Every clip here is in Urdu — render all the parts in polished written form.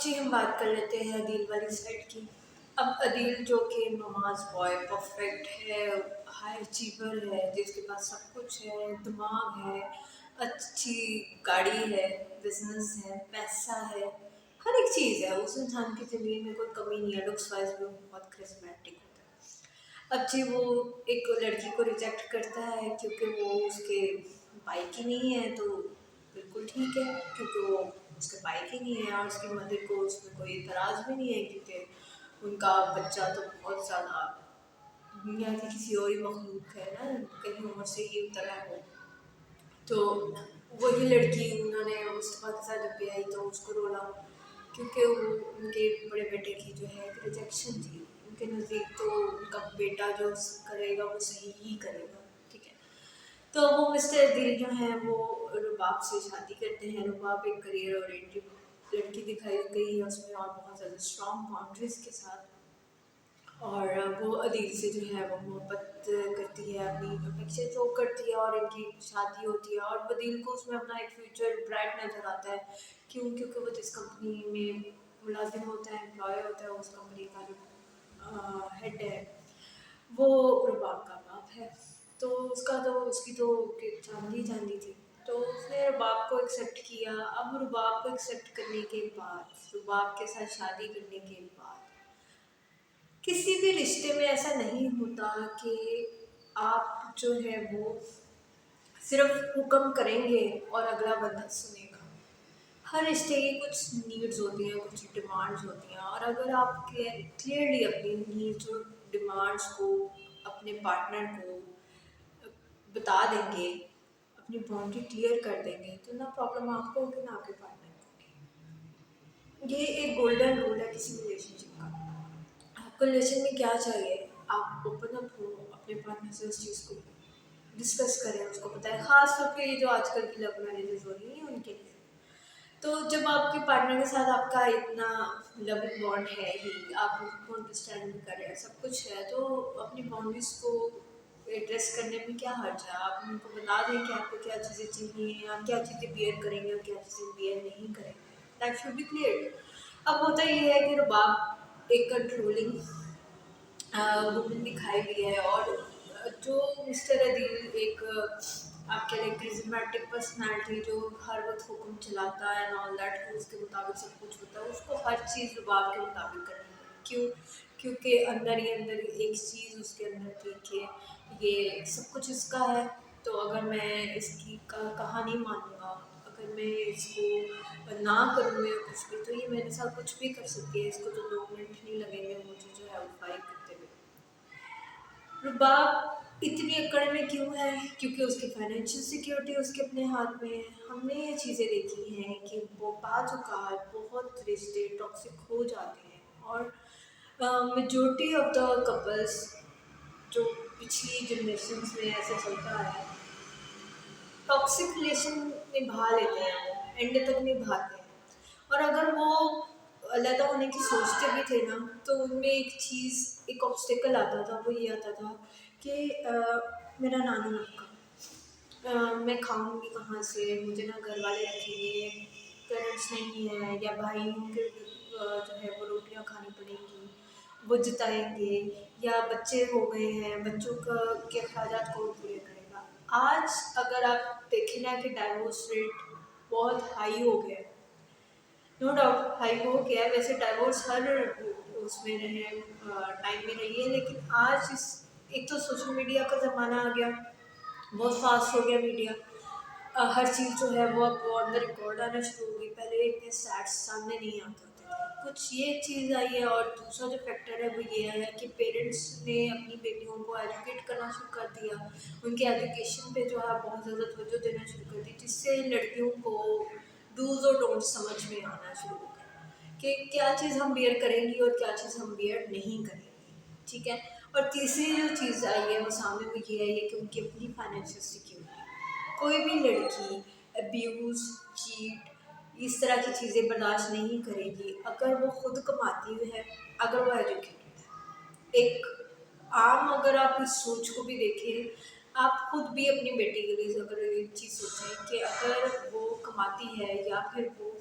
جی ہم بات کر لیتے ہیں عدیل والی سائڈ کی۔ اب عدیل جو کہ نماز بوائے پرفیکٹ ہے، ہائی اچیور ہے، جس کے پاس سب کچھ ہے، دماغ ہے، اچھی گاڑی ہے، بزنس ہے، پیسہ ہے، ہر ایک چیز ہے، اس انسان کی زندگی میں کوئی کمی نہیں ہے، لکس وائز بھی وہ بہت کرسمیٹک ہوتا ہے۔ اب جی وہ ایک لڑکی کو ریجیکٹ کرتا ہے کیونکہ وہ اس کے بائک ہی نہیں ہے، تو بالکل ٹھیک ہے کیونکہ وہ اس کے بائک ہی نہیں ہے، اور اس کی مدر کو اس میں کوئی اعتراض بھی نہیں ہے کیونکہ ان کا بچہ تو بہت زیادہ دنیا کی کسی اور ہی مخلوق ہے نا، کہیں عمر سے ہی اترا ہے وہ۔ تو وہی لڑکی انہوں نے مصطفیٰ کے ساتھ جب بھی آئی تو اس کو رولا کیونکہ وہ ان کے بڑے بیٹے کی جو ہے ایک ریجیکشن تھی، ان کے نزدیک تو ان کا بیٹا جو کرے گا وہ صحیح ہی کرے گا، ٹھیک ہے۔ تو وہ مسٹر عدیل جو ہیں وہ رباب سے شادی کرتے ہیں۔ رباب ایک کریئر اورینٹڈ لڑکی دکھائی گئی ہے اس میں، اور بہت زیادہ اسٹرانگ باؤنڈریز کے ساتھ، اور وہ عدیل سے جو ہے وہ محبت کرتی ہے، اپنی افیکشن شو کرتی ہے، اور ان کی شادی ہوتی ہے، اور عدیل کو اس میں اپنا ایک فیوچر برائٹ نظر آتا ہے۔ کیونکہ وہ جس کمپنی میں ملازم ہوتا ہے، امپلائی ہوتا ہے، اس کمپنی کا جو ہیڈ ہے وہ رباب کا باپ ہے، تو اس کی تو چاندی چاندی تھی، تو اس نے رباب کو ایکسیپٹ کیا۔ اب رباب کو ایکسیپٹ کرنے کے بعد، رباب کے ساتھ شادی کرنے کے بعد، کسی بھی رشتے میں ایسا نہیں ہوتا کہ آپ جو ہے وہ صرف حکم کریں گے اور اگلا بندہ سنے گا۔ ہر رشتے کی کچھ نیڈز ہوتی ہیں، کچھ ڈیمانڈز ہوتی ہیں، اور اگر آپ کلیئرلی اپنی نیڈز اور ڈیمانڈس کو اپنے پارٹنر کو بتا دیں گے، اپنی باؤنڈری کلیئر کر دیں گے، تو نہ پرابلم آپ کو ہوگی نہ آپ کے پارٹنر کو ہوگی۔ یہ ایک گولڈن رول ہے کسی ریلیشن شپ کا۔ آپ کو ریلیشن میں کیا چاہیے، آپ اوپن اپ ہو اپنے پارٹنر سے، اس چیز کو ڈسکس کریں، اس کو بتائیں، خاص طور پہ یہ جو آج کل کی لو میرجز ہو رہی ہیں ان کے لیے۔ تو جب آپ کے پارٹنر کے ساتھ آپ کا اتنا لونگ بانڈ ہے ہی، آپ ان کو انڈرسٹینڈ بھی کر رہے ہیں، سب کچھ ہے، تو اپنی باؤنڈریز کو ایڈریس کرنے میں کیا حرج ہے۔ آپ ان کو بتا دیں کہ آپ کو کیا چیزیں چاہیے، آپ کیا چیزیں بیئر کریں گے اور کیا چیزیں بیئر نہیں کریں گے، دیٹ شوڈ بی کلیئر۔ اب ہوتا یہ ہے کہ رباب ایک کنٹرولنگ وومن دکھائی گئی ہے، اور جو مسٹر عدیل ایک آپ کہہ لیں کرزمیٹک پرسنالٹی جو ہر وقت حکم چلاتا ہے اینڈ آل دیٹ، اس کے مطابق سب کچھ ہوتا ہے، اس کو ہر چیز رباب کے مطابق کرنی ہے۔ کیوں؟ کیونکہ اندر ہی اندر ایک چیز اس کے اندر تھی کہ یہ سب کچھ اس کا ہے، تو اگر میں اس کی کہا نہیں مانوں گا، اگر میں اس کو نہ کروں یا کچھ بھی، تو یہ میرے ساتھ کچھ بھی کر سکتی ہے، اس کو تو 2 منٹ نہیں لگیں گے مجھے جو ہے وہ فائٹ کرتے ہوئے۔ رباب اتنی اکڑ میں کیوں ہے؟ کیونکہ اس کی فائنینشیل سیکیورٹی اس کے اپنے ہاتھ میں ہے۔ ہم نے یہ چیزیں دیکھی ہیں کہ وہ بعض اوقات بہت رشتے ٹاکسک ہو جاتے ہیں، اور میجورٹی آف دا کپلس جو پچھلی جنریشنز میں ایسے چلتا ہے، ٹاکسک ریلیشن نبھا لیتے ہیں، وہ اینڈ تک نبھاتے ہیں، اور اگر وہ علیحدہ ہونے کی سوچتے بھی تھے نا، تو ان میں ایک چیز، ایک آبسٹیکل آتا تھا، وہ یہ آتا تھا کہ میرا نانا نکا، میں کھاؤں گی کہاں سے، مجھے نہ گھر والے رکھیں گے، پیرنٹس نہیں ہیں، یا بھائیوں کے جو ہے وہ روٹیاں کھانی پڑیں گی، وہ جتائیں گے، یا بچے ہو گئے ہیں، بچوں کے اخراجات کون پورے کرے گا۔ آج اگر آپ دیکھیں نا کہ ڈائیورس ریٹ بہت ہائی ہو گیا ہے، نو ڈاؤٹ ہائی ہو گیا ہے، ویسے ڈائیورس ہر اس میں رہے ٹائم میں رہی ہے، لیکن آج ایک تو سوشل میڈیا کا زمانہ آ گیا، بہت فاسٹ ہو گیا میڈیا، ہر چیز جو ہے وہ اب اندر ریکارڈ آنا شروع ہو گئی، پہلے اتنے سیٹس سامنے نہیں آتے ہوتے تھے، کچھ یہ چیز آئی ہے، اور دوسرا جو فیکٹر ہے وہ یہ ہے کہ پیرنٹس نے اپنی بیٹیوں کو ایجوکیٹ کرنا شروع کر دیا، ان کے ایجوکیشن پہ جو ہے بہت زیادہ توجہ دینا شروع کر دی، جس سے لڑکیوں کو ڈوز اور ڈونٹ سمجھ میں آنا شروع ہو گیا کہ کیا چیز ہم بیئر کریں گی اور کیا چیز ہم بیئر نہیں کریں گی، ٹھیک ہے۔ اور تیسری جو چیز آئی ہے وہ سامنے وہ یہ ہے کہ ان کی اپنی فائنینشیل سیکیورٹی، کوئی بھی لڑکی ابیوز، چیٹ، اس طرح کی چیزیں برداشت نہیں کرے گی اگر وہ خود کماتی ہوئی ہے، اگر وہ ایجوکیٹڈ ہے۔ ایک عام اگر آپ اس سوچ کو بھی دیکھیں، آپ خود بھی اپنی بیٹی کے لیے اگر ایک چیز سوچیں کہ اگر وہ کماتی ہے یا پھر وہ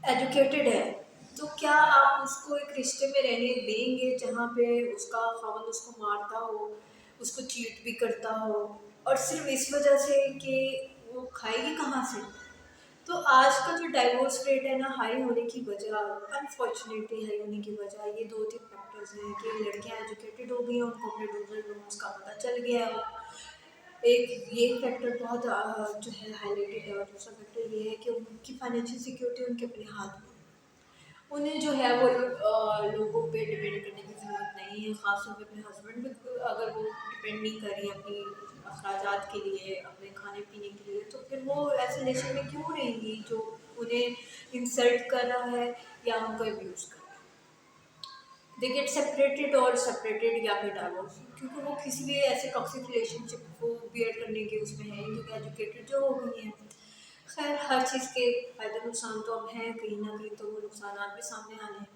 ایجوکیٹڈ ہے، تو کیا آپ اس کو ایک رشتے میں رہنے دیں گے جہاں پہ اس کا خاوند اس کو مارتا ہو، اس کو چیٹ بھی کرتا ہو، اور صرف اس وجہ سے کہ وہ کھائے گی کہاں سے؟ تو آج کا جو ڈائیورس ریٹ ہے نا، ہائی ہونے کی وجہ، انفارچونیٹلی ہائی ہونے کی وجہ یہ دو تین فیکٹرز ہیں کہ لڑکیاں ایجوکیٹڈ ہو گئی ہیں، ان کو اپنے رولر نورمس کا پتہ چل گیا ہے۔ ایک یہ فیکٹر بہت جو ہے ہائی لائٹڈ ہے، اور دوسرا فیکٹر یہ ہے کہ ان کی فائنینشیل سیکورٹی ان کے اپنے ہاتھ میں، انہیں جو ہے وہ لوگوں پہ ڈپینڈ کرنے کی ضرورت نہیں ہے، خاص طور پہ اپنے ہسبینڈ پہ اگر وہ ڈپینڈ نہیں کر رہی اپنی اخراجات کے لیے، اپنے کھانے پینے کے لیے، تو پھر وہ ایسے ریلیشن میں کیوں رہیں گی جو انہیں انسلٹ کر رہا ہے یا ان کو ابیوز کر رہا ہے؟ دے گیٹ سپریٹڈ اور سپریٹڈ یا پھر ڈائیورس، کیونکہ وہ کسی بھی ایسے ٹاکسک ریلیشن شپ کو بیئر کرنے کے اس میں ہے ہی، کیونکہ ایجوکیٹڈ جو ہو گئی ہیں۔ خیر، ہر چیز کے فائدے نقصان تو اب ہیں، کہیں نہ کہیں تو وہ نقصانات بھی سامنے آنے ہیں۔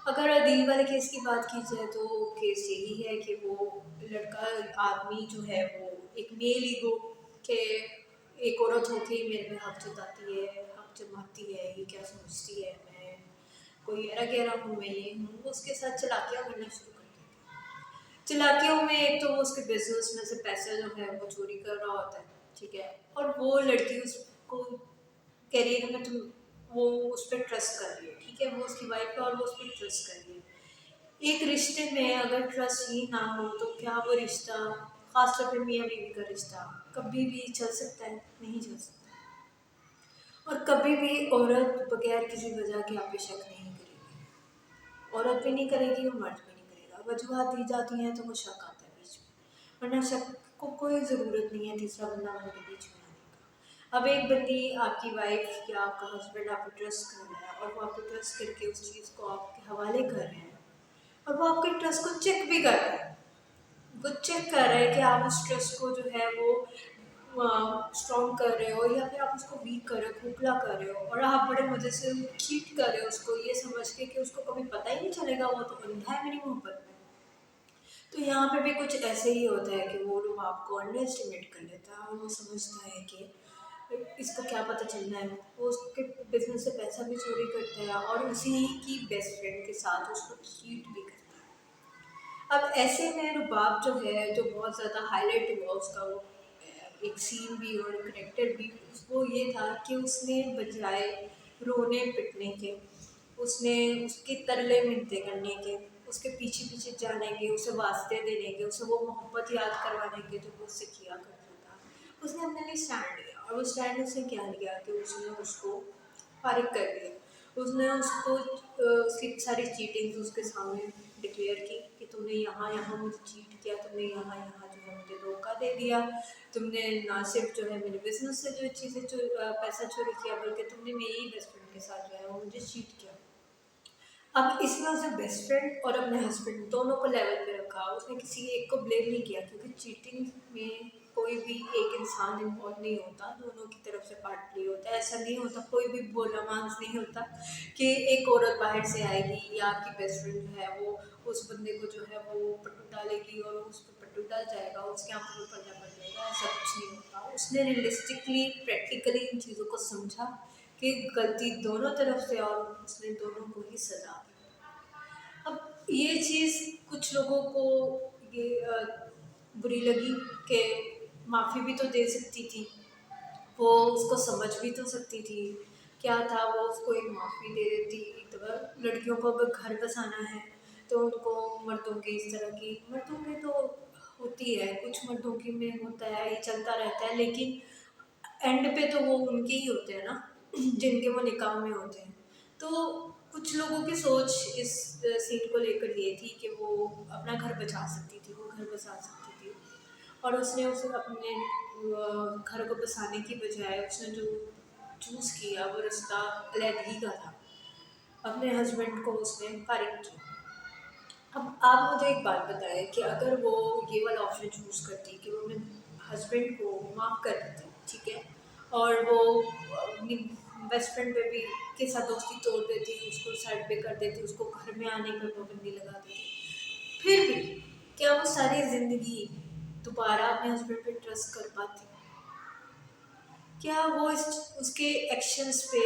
اگر عدیل والے کیس کی بات کی جائے تو کیس یہی ہے کہ وہ لڑکا آدمی جو ہے وہ ایک میل ایگو کہ ایک عورت ہو کے میرے میں حق جتاتی ہے، حق جماتی ہے، یہ کیا سمجھتی ہے، میں کوئی ایرا گہرا ہوں، میں یہ ہوں، وہ اس کے ساتھ چلاکیاں کرنا شروع کر دیتی ہے۔ چلاکیوں میں ایک تو وہ اس کے بزنس میں سے پیسہ جو ہے وہ چوری کر رہا ہوتا ہے، ٹھیک ہے، اور وہ لڑکی اس کو کیریئر میں تم وہ اس پہ ٹرسٹ کر رہی ہے، ٹھیک ہے، وہ اس کی وائف ہے اور وہ اس پہ ٹرسٹ کر رہی ہے۔ ایک رشتے میں اگر ٹرسٹ ہی نہ ہو تو کیا وہ رشتہ، خاص طور پہ میاں بیوی کا رشتہ، کبھی بھی چل سکتا ہے؟ نہیں چل سکتا۔ اور کبھی بھی عورت بغیر کسی وجہ کے آپ پہ شک نہیں کرے گی، عورت بھی نہیں کرے گی اور مرد بھی نہیں کرے گا، وجوہات دی جاتی ہیں تو وہ شک آتا ہے بیچ میں، ورنہ شک کو کوئی ضرورت نہیں ہے تیسرا بندہ ان کے بیچ میں آنے کا۔ اب ایک بندی آپ کی وائف یا آپ کا ہسبینڈ آپ پہ ٹرسٹ کر رہا ہے، اور وہ آپ پہ ٹرسٹ کر کے اس چیز کو آپ کے حوالے کر رہے ہیں، اور وہ آپ کے ٹرسٹ کو چیک بھی کر رہا ہے، وہ چیک کر رہا ہے کہ آپ اس ٹرسٹ کو جو ہے وہ اسٹرانگ کر رہے ہو یا پھر آپ اس کو ویک کر رہے ہو، کھوکھلا کر رہے ہو، اور آپ بڑے مزے سے چیٹ کر رہے ہو اس کو یہ سمجھ کے کہ اس کو کبھی پتہ ہی نہیں چلے گا، وہ تو اندھا ہے میری محبت میں۔ تو یہاں پہ بھی کچھ ایسے ہی ہوتا ہے کہ وہ لوگ آپ کو انڈر اسٹیمیٹ کر لیتا ہے، اور وہ سمجھتا ہے کہ اس کو کیا پتہ چلنا ہے، وہ اس کے بزنس سے پیسہ بھی چوری کرتا ہے اور اسی کی بیسٹ فرینڈ کے ساتھ اس کو چیٹ بھی کرتا ہے۔ اب ایسے میں رباب جو ہے، جو بہت زیادہ ہائی لائٹ ہوا اس کا، وہ ایک سین بھی اور کریکٹر بھی، وہ یہ تھا کہ اس نے بجائے رونے پٹنے کے، اس نے اس کی ترلے منتیں کرنے کے، اس کے پیچھے پیچھے جانے کے، اسے واسطے دینے کے، اسے وہ محبت یاد کروانے کے جو وہ اس سے کیا کرتا تھا، اس نے اپنے لیے اسٹینڈ لیا، اور اس اسٹینڈ اس نے کیا لیا کہ اس نے اس کو فارغ کر دیا، اس نے اس کو اس کی ساری چیٹنگ اس کے سامنے ڈکلیئر کی کہ تم نے یہاں یہاں مجھے چیٹ کیا، تم نے یہاں یہاں جو ہے مجھے دھوکہ دے دیا، تم نے نہ صرف جو ہے میرے بزنس سے جو چیزیں پیسہ چوری کیا، بلکہ تم نے میری بیسٹ فرینڈ کے ساتھ جو ہے وہ مجھے چیٹ کیا۔ اب اس میں اس نے بیسٹ فرینڈ اور اپنے ہسبینڈ دونوں کو لیول پہ رکھا، اس نے کسی ایک کو بلیم نہیں کیا، کیونکہ چیٹنگ میں کوئی بھی ایک انسان انوالو نہیں ہوتا، دونوں کی طرف سے پارٹ پلے ہوتا ہے، ایسا نہیں ہوتا، کوئی بھی بولا مانس نہیں ہوتا کہ ایک عورت باہر سے آئے گی یا آپ کی بیسٹ فرینڈ جو ہے وہ اس بندے کو جو ہے وہ پٹو ڈالے گی اور اس پہ پٹو ڈال جائے گا، اس کے آنکھوں میں پردہ پڑ جائے گا، ایسا کچھ نہیں ہوتا۔ اس نے ریئلسٹکلی پریکٹیکلی ان چیزوں کو سمجھا کہ غلطی دونوں طرف سے، اور اس نے دونوں کو ہی سزا دی۔ اب یہ چیز کچھ لوگوں کو یہ بری لگی کہ معافی بھی تو دے سکتی تھی، وہ اس کو سمجھ بھی تو سکتی تھی، کیا تھا وہ اس کو ایک معافی دے دیتی۔ ایک دفعہ لڑکیوں کو اگر گھر بسانا ہے تو ان کو مردوں کے اس طرح کی، مردوں کے تو ہوتی ہے، کچھ مردوں کی میں ہوتا ہے، یہ چلتا رہتا ہے، لیکن اینڈ پہ تو وہ ان کے ہی ہوتے ہیں نا جن کے وہ نکاح میں ہوتے ہیں۔ تو کچھ لوگوں کی سوچ اس سین کو لے کر یہ تھی کہ وہ اپنا گھر بچا سکتی تھی، وہ گھر بسا سکتی تھی، اور اس نے اسے اپنے گھر کو بسانے کی بجائے اس نے جو چوز کیا وہ رستہ علیحدگی کا تھا، اپنے ہسبینڈ کو اس نے فارغ کیا۔ اب آپ مجھے ایک بات بتائیں کہ اگر وہ یہ والا آپشن چوز کرتی کہ وہ اپنے ہسبینڈ کو معاف کر دیتی، ٹھیک ہے، اور وہ اپنی بیسٹ فرینڈ پہ بھی کے ساتھ دوستی توڑ دیتی، اس کو سائڈ پہ کر دیتی، اس کو گھر میں آنے پر پابندی لگا دیتی، پھر بھی کیا وہ ساری زندگی دوبارہ اپنے ہسبینڈ پہ ٹرسٹ کر پاتی؟ کیا وہ اس کے ایکشنز پہ